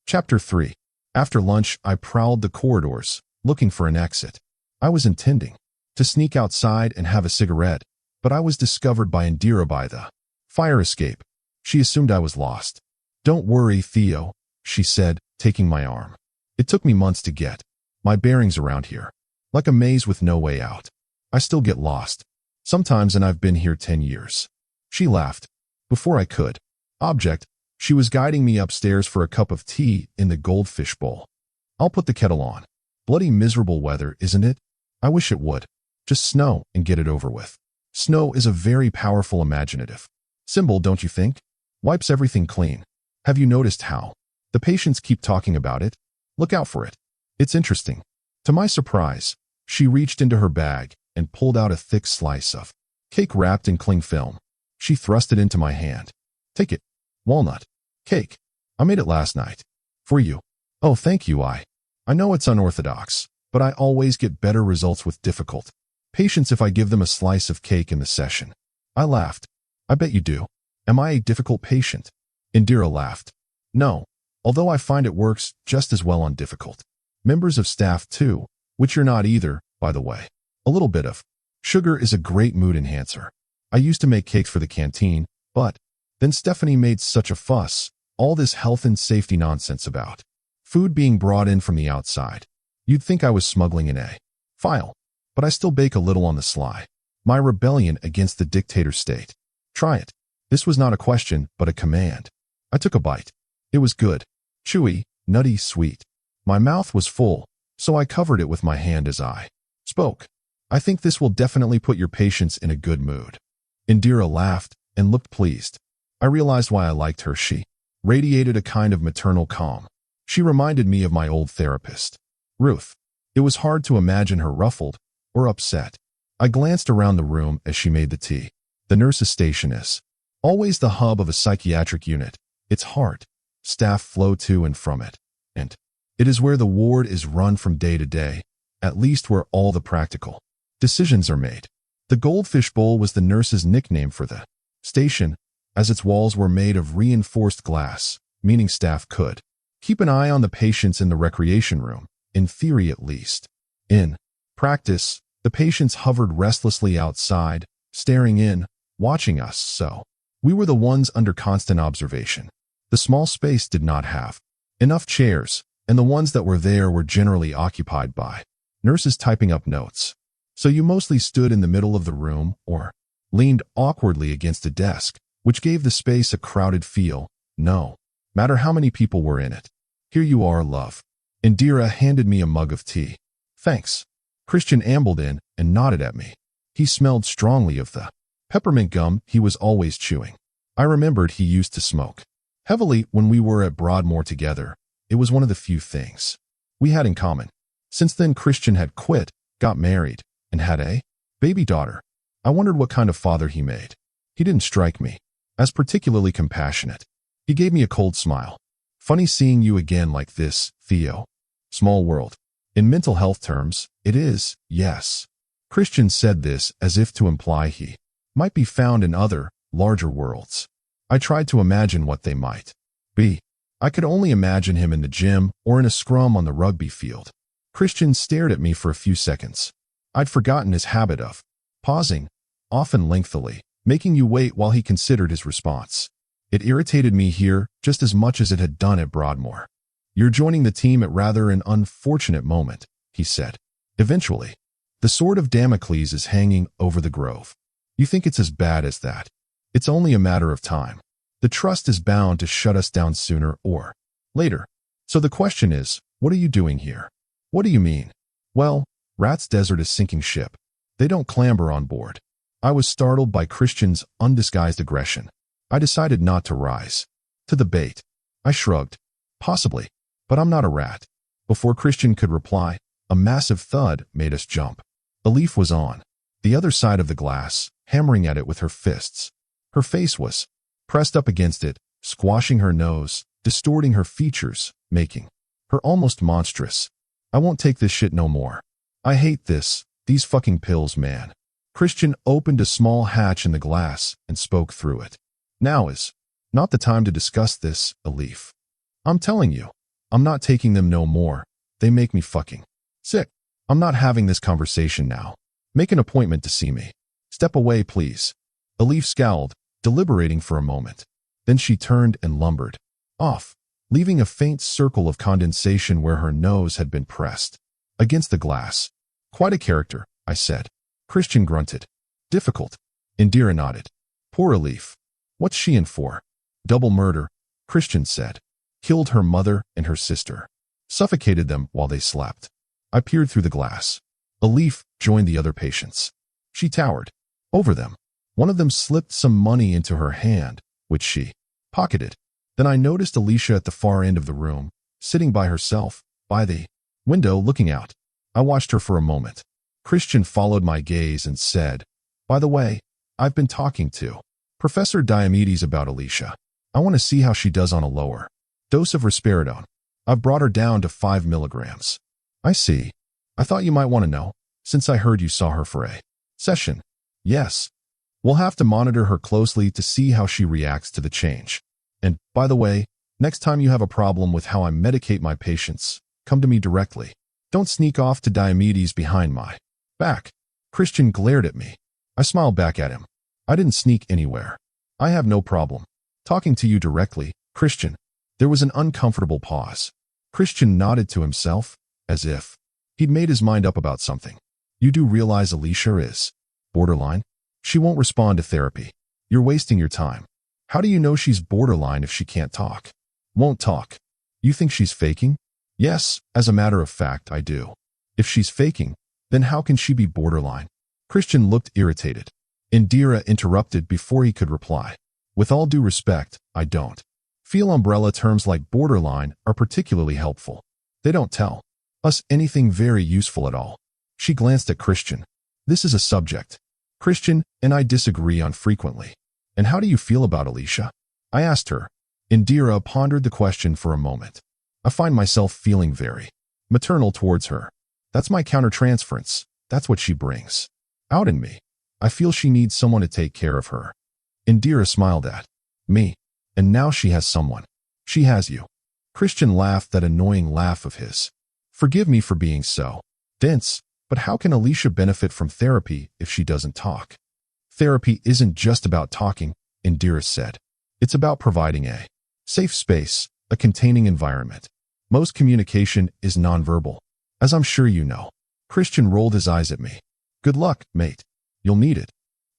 Chapter 3. After lunch, I prowled the corridors, looking for an exit. I was intending to sneak outside and have a cigarette, but I was discovered by Indira by the fire escape. She assumed I was lost. "Don't worry, Theo," she said, taking my arm. "It took me months to get my bearings around here. Like a maze with no way out. I still get lost. Sometimes, and I've been here 10 years. She laughed. Before I could object, she was guiding me upstairs for a cup of tea in the goldfish bowl. "I'll put the kettle on. Bloody miserable weather, isn't it? I wish it would. Just snow and get it over with." Snow is a very powerful imaginative symbol, don't you think? Wipes everything clean. Have you noticed how the patients keep talking about it? Look out for it. It's interesting. To my surprise, she reached into her bag and pulled out a thick slice of cake wrapped in cling film. She thrust it into my hand. "Take it. Walnut cake. I made it last night. For you." "Oh, thank you. I know it's unorthodox, but I always get better results with difficult patients if I give them a slice of cake in the session." I laughed. "I bet you do. Am I a difficult patient?" Indira laughed. "No, although I find it works just as well on difficult members of staff too, which you're not either, by the way. A little bit of sugar is a great mood enhancer. I used to make cakes for the canteen, but then Stephanie made such a fuss, all this health and safety nonsense about food being brought in from the outside. You'd think I was smuggling in a file, but I still bake a little on the sly. My rebellion against the dictator state. Try it." This was not a question, but a command. I took a bite. It was good. Chewy, nutty, sweet. My mouth was full, so I covered it with my hand as I spoke. "I think this will definitely put your patients in a good mood." Indira laughed and looked pleased. I realized why I liked her. She radiated a kind of maternal calm. She reminded me of my old therapist, Ruth. It was hard to imagine her ruffled or upset. I glanced around the room as she made the tea. The nurse's station is always the hub of a psychiatric unit. Its heart. Staff flow to and from it. And it is where the ward is run from day to day, at least where all the practical decisions are made. The goldfish bowl was the nurse's nickname for the station, as its walls were made of reinforced glass, meaning staff could keep an eye on the patients in the recreation room, in theory at least. In practice, the patients hovered restlessly outside, staring in, watching us, so we were the ones under constant observation. The small space did not have enough chairs, and the ones that were there were generally occupied by nurses typing up notes. So you mostly stood in the middle of the room or leaned awkwardly against a desk, which gave the space a crowded feel, no matter how many people were in it. "Here you are, love." Indira handed me a mug of tea. "Thanks." Christian ambled in and nodded at me. He smelled strongly of the peppermint gum he was always chewing. I remembered he used to smoke heavily when we were at Broadmoor together. It was one of the few things we had in common. Since then, Christian had quit, got married, and had a baby daughter. I wondered what kind of father he made. He didn't strike me as particularly compassionate. He gave me a cold smile. "Funny seeing you again like this, Theo. Small world. In mental health terms, it is, yes." Christian said this as if to imply he might be found in other, larger worlds. I tried to imagine what they might be. I could only imagine him in the gym or in a scrum on the rugby field. Christian stared at me for a few seconds. I'd forgotten his habit of pausing, often lengthily, making you wait while he considered his response. It irritated me here just as much as it had done at Broadmoor. "You're joining the team at rather an unfortunate moment," he said. "Eventually, the sword of Damocles is hanging over the grove. You think it's as bad as that? It's only a matter of time. The trust is bound to shut us down sooner or later. So the question is, what are you doing here?" "What do you mean?" "Well, Rat's Desert is sinking ship. They don't clamber on board." I was startled by Christian's undisguised aggression. I decided not to rise to the bait. I shrugged. "Possibly, but I'm not a rat." Before Christian could reply, a massive thud made us jump. Elif was on the other side of the glass, hammering at it with her fists. Her face was pressed up against it, squashing her nose, distorting her features, making her almost monstrous. "I won't take this shit no more. I hate this, these fucking pills, man." Christian opened a small hatch in the glass and spoke through it. "Now is not the time to discuss this, Elif. I'm telling you, I'm not taking them no more. They make me fucking sick. I'm not having this conversation now. Make an appointment to see me. Step away, please. Elif scowled, deliberating for a moment. Then she turned and lumbered off, leaving a faint circle of condensation where her nose had been pressed against the glass. Quite a character, I said. Christian grunted. Difficult. Indira nodded. Poor Elif. What's she in for? Double murder, Christian said. Killed her mother and her sister. Suffocated them while they slept. I peered through the glass. Elif joined the other patients. She towered over them. One of them slipped some money into her hand, which she pocketed. Then I noticed Alicia at the far end of the room, sitting by herself, by the window looking out. I watched her for a moment. Christian followed my gaze and said, by the way, I've been talking to Professor Diomedes about Alicia. I want to see how she does on a lower dose of risperidone. I've brought her down to 5 milligrams. I see. I thought you might want to know, since I heard you saw her for a session. Yes. We'll have to monitor her closely to see how she reacts to the change. And, by the way, next time you have a problem with how I medicate my patients, come to me directly. Don't sneak off to Diomedes behind my back. Christian glared at me. I smiled back at him. I didn't sneak anywhere. I have no problem talking to you directly, Christian. There was an uncomfortable pause. Christian nodded to himself, as if he'd made his mind up about something. You do realize Alicia is borderline? She won't respond to therapy. You're wasting your time. How do you know she's borderline if she can't talk? Won't talk. You think she's faking? Yes, as a matter of fact, I do. If she's faking, then how can she be borderline? Christian looked irritated. Indira interrupted before he could reply. With all due respect, I don't feel umbrella terms like borderline are particularly helpful. They don't tell us anything very useful at all. She glanced at Christian. This is a subject Christian and I disagree on frequently. And how do you feel about Alicia? I asked her. Indira pondered the question for a moment. I find myself feeling very maternal towards her. That's my countertransference. That's what she brings out in me. I feel she needs someone to take care of her. Indira smiled at me. And now she has someone. She has you. Christian laughed that annoying laugh of his. Forgive me for being so dense, but how can Alicia benefit from therapy if she doesn't talk? Therapy isn't just about talking, Indira said. It's about providing a safe space, a containing environment. Most communication is nonverbal, as I'm sure you know. Christian rolled his eyes at me. Good luck, mate. You'll need it.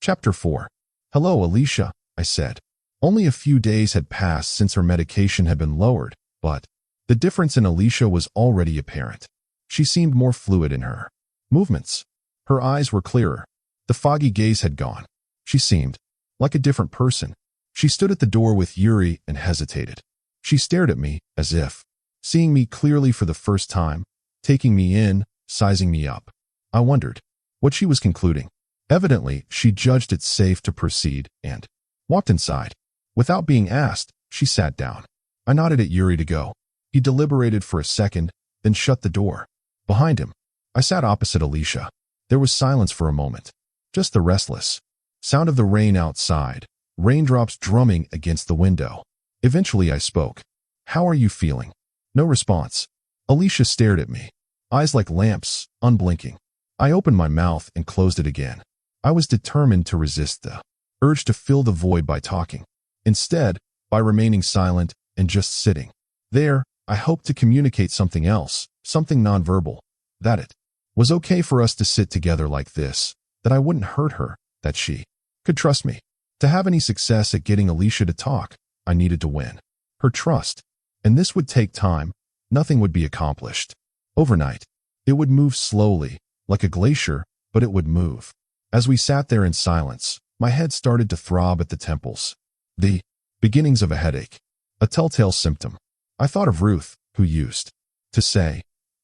Chapter 4. Hello, Alicia, I said. Only a few days had passed since her medication had been lowered, but the difference in Alicia was already apparent. She seemed more fluid in her movements. Her eyes were clearer. The foggy gaze had gone. She seemed like a different person. She stood at the door with Yuri and hesitated. She stared at me as if seeing me clearly for the first time, taking me in, sizing me up. I wondered what she was concluding. Evidently, she judged it safe to proceed and walked inside. Without being asked, she sat down. I nodded at Yuri to go. He deliberated for a second, then shut the door behind him. I sat opposite Alicia. There was silence for a moment. Just the restless sound of the rain outside, raindrops drumming against the window. Eventually I spoke. How are you feeling? No response. Alicia stared at me, eyes like lamps, unblinking. I opened my mouth and closed it again. I was determined to resist the urge to fill the void by talking. Instead, by remaining silent and just sitting there, I hoped to communicate something else, something nonverbal, that it was okay for us to sit together like this, that I wouldn't hurt her, that she could trust me. To have any success at getting Alicia to talk, I needed to win her trust. And this would take time. Nothing would be accomplished overnight. It would move slowly, like a glacier, but it would move. As we sat there in silence, my head started to throb at the temples. The beginnings of a headache. A telltale symptom. I thought of Ruth, who used to say,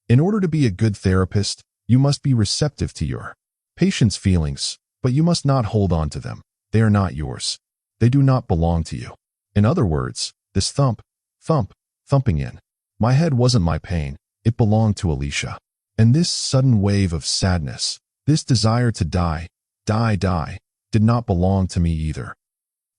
in order to be a good therapist, you must be receptive to your patient's feelings, but you must not hold on to them. They are not yours. They do not belong to you. In other words, this thumping in my head wasn't my pain. It belonged to Alicia. And this sudden wave of sadness, this desire to die, did not belong to me either.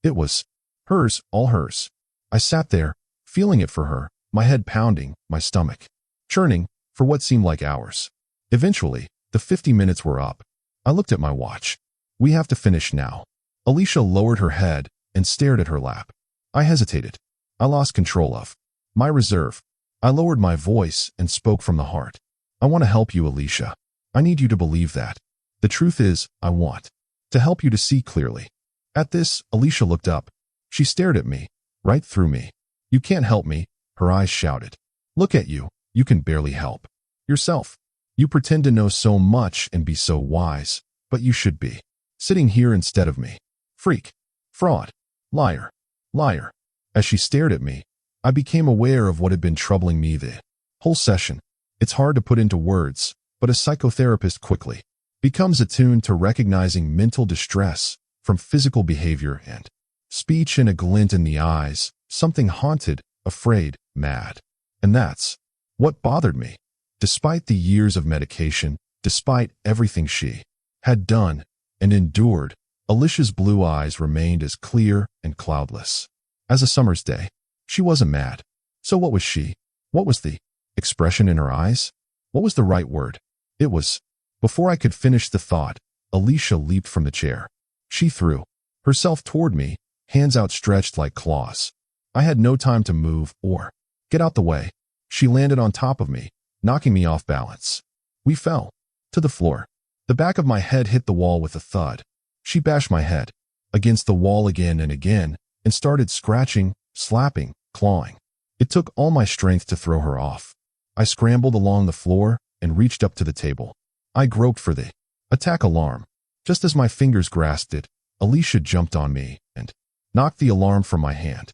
It was hers, all hers. I sat there, feeling it for her, my head pounding, my stomach churning for what seemed like hours. Eventually, the 50 minutes were up. I looked at my watch. We have to finish now. Alicia lowered her head and stared at her lap. I hesitated. I lost control of my reserve. I lowered my voice and spoke from the heart. I want to help you, Alicia. I need you to believe that. The truth is, I want to help you to see clearly. At this, Alicia looked up. She stared at me, right through me. You can't help me, her eyes shouted. Look at you. You can barely help yourself. You pretend to know so much and be so wise, but you should be sitting here instead of me. Freak. Fraud. Liar. Liar. As she stared at me, I became aware of what had been troubling me the whole session. It's hard to put into words, but a psychotherapist quickly becomes attuned to recognizing mental distress from physical behavior and speech in a glint in the eyes, something haunted, afraid, mad. And that's what bothered me. Despite the years of medication, despite everything she had done and endured, Alicia's blue eyes remained as clear and cloudless as a summer's day. She wasn't mad. So what was she? What was the expression in her eyes? What was the right word? It was. Before I could finish the thought, Alicia leaped from the chair. She threw herself toward me, hands outstretched like claws. I had no time to move or get out the way. She landed on top of me, knocking me off balance. We fell to the floor. The back of my head hit the wall with a thud. She bashed my head against the wall again and again and started scratching, slapping, clawing. It took all my strength to throw her off. I scrambled along the floor and reached up to the table. I groped for the attack alarm. Just as my fingers grasped it, Alicia jumped on me and knocked the alarm from my hand.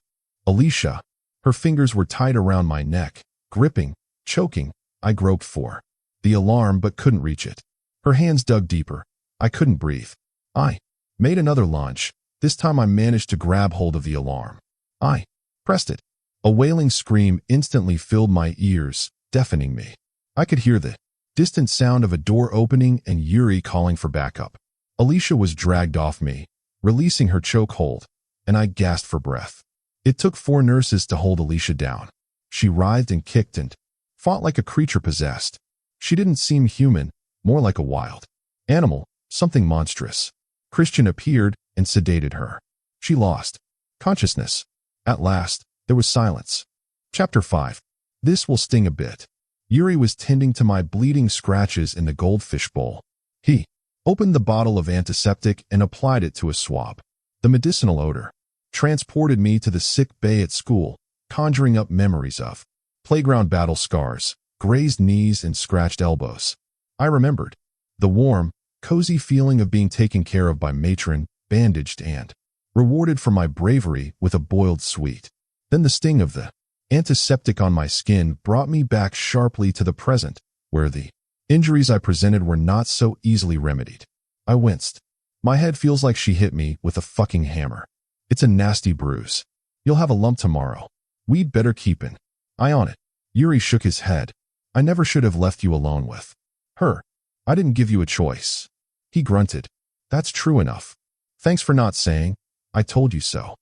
Alicia, her fingers were tight around my neck, gripping, choking. I groped for the alarm but couldn't reach it. Her hands dug deeper. I couldn't breathe. I made another lunge. This time I managed to grab hold of the alarm. I pressed it. A wailing scream instantly filled my ears, deafening me. I could hear the distant sound of a door opening and Yuri calling for backup. Alicia was dragged off me, releasing her chokehold, and I gasped for breath. It took 4 nurses to hold Alicia down. She writhed and kicked and fought like a creature possessed. She didn't seem human, more like a wild animal, something monstrous. Christian appeared and sedated her. She lost consciousness. At last, there was silence. Chapter 5. This will sting a bit. Yuri was tending to my bleeding scratches in the goldfish bowl. He opened the bottle of antiseptic and applied it to a swab. The medicinal odor transported me to the sick bay at school, conjuring up memories of playground battle scars, grazed knees, and scratched elbows. I remembered the warm, cozy feeling of being taken care of by matron, bandaged and rewarded for my bravery with a boiled sweet. Then the sting of the antiseptic on my skin brought me back sharply to the present, where the injuries I presented were not so easily remedied. I winced. My head feels like she hit me with a fucking hammer. It's a nasty bruise. You'll have a lump tomorrow. We'd better keep an eye on it. Yuri shook his head. I never should have left you alone with her. I didn't give you a choice. He grunted. That's true enough. Thanks for not saying, I told you so.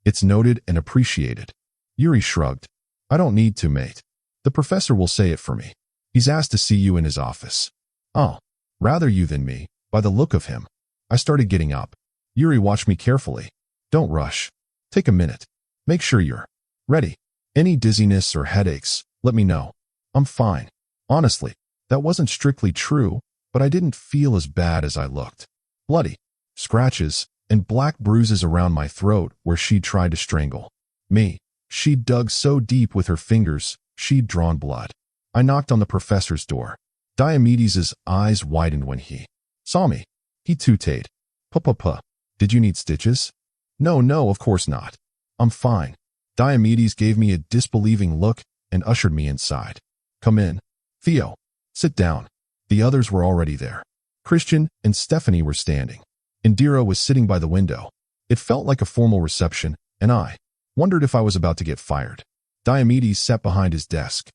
It's noted and appreciated. Yuri shrugged. I don't need to, mate. The professor will say it for me. He's asked to see you in his office. Oh, rather you than me, by the look of him. I started getting up. Yuri watched me carefully. Don't rush. Take a minute. Make sure you're ready. Any dizziness or headaches, let me know. I'm fine. Honestly, that wasn't strictly true, but I didn't feel as bad as I looked. Bloody scratches and black bruises around my throat where she'd tried to strangle me. She'd dug so deep with her fingers, she'd drawn blood. I knocked on the professor's door. Diomedes' eyes widened when he saw me. He tooted. Puh. Did you need stitches? No, of course not. I'm fine. Diomedes gave me a disbelieving look and ushered me inside. Come in. Theo, sit down. The others were already there. Christian and Stephanie were standing. Indira was sitting by the window. It felt like a formal reception, and I wondered if I was about to get fired. Diomedes sat behind his desk.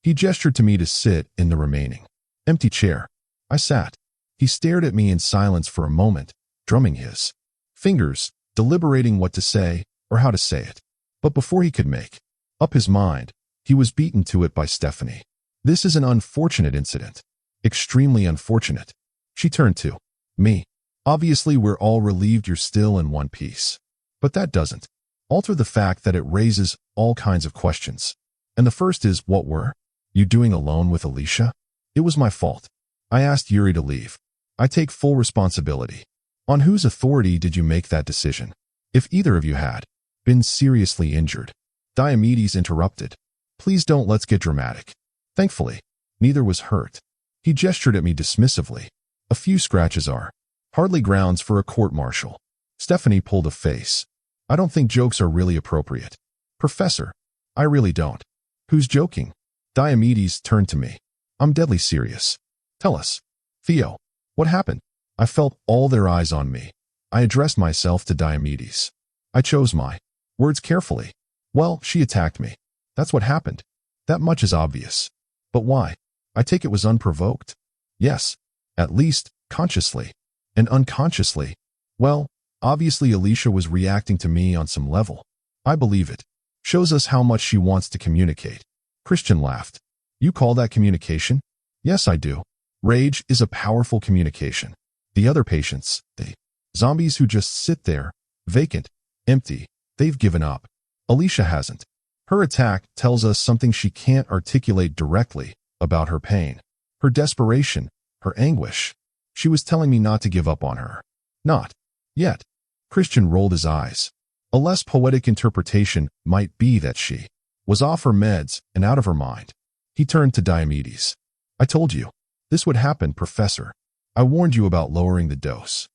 He gestured to me to sit in the remaining empty chair. I sat. He stared at me in silence for a moment, drumming his fingers, deliberating what to say or how to say it. But before he could make up his mind, He was beaten to it by Stephanie. This is an unfortunate incident. Extremely unfortunate. She turned to me. Obviously, we're all relieved you're still in one piece. But that doesn't alter the fact that it raises all kinds of questions. And the first is, what were you doing alone with Alicia? It was my fault. I asked Yuri to leave. I take full responsibility. On whose authority did you make that decision? If either of you had been seriously injured. Diomedes interrupted. Please don't, let's get dramatic. Thankfully, neither was hurt. He gestured at me dismissively. A few scratches are hardly grounds for a court-martial. Stephanie pulled a face. I don't think jokes are really appropriate. Professor, I really don't. Who's joking? Diomedes turned to me. I'm deadly serious. Tell us. Theo, what happened? I felt all their eyes on me. I addressed myself to Diomedes. I chose my words carefully. Well, she attacked me. That's what happened. That much is obvious. But why? I take it was unprovoked. Yes, at least consciously. And unconsciously. Well, obviously Alicia was reacting to me on some level. I believe it. Shows us how much she wants to communicate. Christian laughed. You call that communication? Yes, I do. Rage is a powerful communication. The other patients, the zombies who just sit there, vacant, empty, they've given up. Alicia hasn't. Her attack tells us something she can't articulate directly about her pain, her desperation, her anguish. She was telling me not to give up on her. Not yet. Christian rolled his eyes. A less poetic interpretation might be that she was off her meds and out of her mind. He turned to Diomedes. I told you. This would happen, Professor. I warned you about lowering the dose.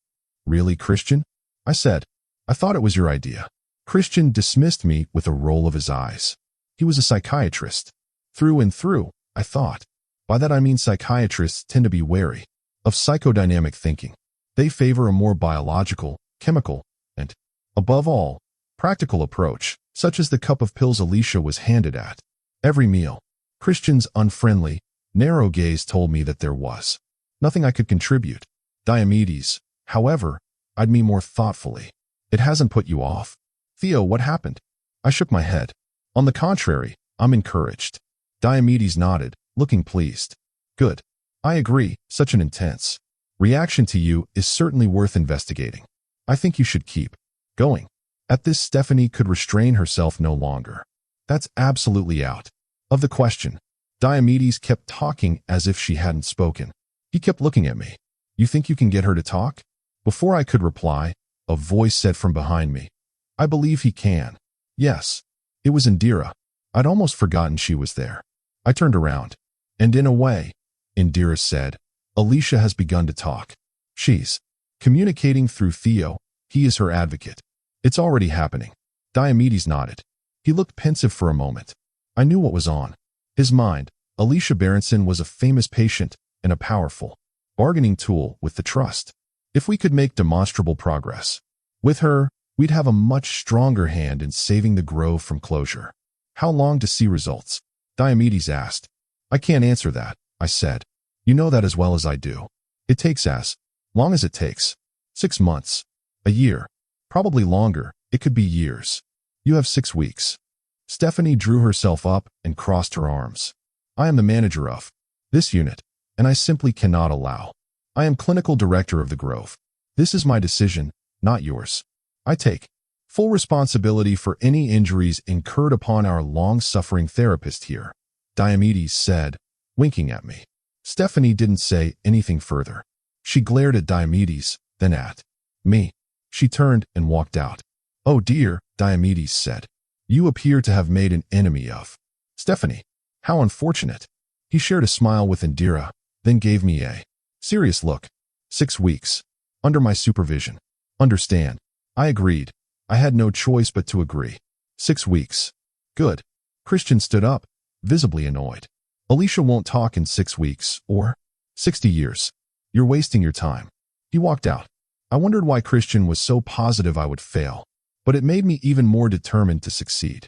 Really, Christian? I said. I thought it was your idea. Christian dismissed me with a roll of his eyes. He was a psychiatrist. Through and through, I thought. By that I mean psychiatrists tend to be wary of psychodynamic thinking. They favor a more biological, chemical, and, above all, practical approach, such as the cup of pills Alicia was handed at every meal. Christian's unfriendly, narrow gaze told me that there was nothing I could contribute. Diomedes, however, eyed me more thoughtfully. It hasn't put you off. Theo, what happened? I shook my head. On the contrary, I'm encouraged. Diomedes nodded, looking pleased. Good. I agree, such an intense reaction to you is certainly worth investigating. I think you should keep going. At this, Stephanie could restrain herself no longer. That's absolutely out of the question. Diomedes kept talking as if she hadn't spoken. He kept looking at me. You think you can get her to talk? Before I could reply, a voice said from behind me. I believe he can. Yes. It was Indira. I'd almost forgotten she was there. I turned around. And in a way, Indira said, Alicia has begun to talk. She's communicating through Theo. He is her advocate. It's already happening. Diomedes nodded. He looked pensive for a moment. I knew what was on his mind. Alicia Berenson was a famous patient and a powerful bargaining tool with the trust. If we could make demonstrable progress with her, we'd have a much stronger hand in saving the Grove from closure. How long to see results? Diomedes asked. I can't answer that, I said. You know that as well as I do. It takes as long as it takes. 6 months. A year. Probably longer. It could be years. You have 6 weeks. Stephanie drew herself up and crossed her arms. I am the manager of this unit, and I simply cannot allow. I am clinical director of the Grove. This is my decision, not yours. I take full responsibility for any injuries incurred upon our long-suffering therapist here, Diomedes said, winking at me. Stephanie didn't say anything further. She glared at Diomedes, then at me. She turned and walked out. Oh dear, Diomedes said. You appear to have made an enemy of Stephanie. How unfortunate. He shared a smile with Indira, then gave me a serious look. 6 weeks. Under my supervision. Understand. I agreed. I had no choice but to agree. 6 weeks. Good. Christian stood up, visibly annoyed. Alicia won't talk in 6 weeks, or 60 years. You're wasting your time. He walked out. I wondered why Christian was so positive I would fail, but it made me even more determined to succeed.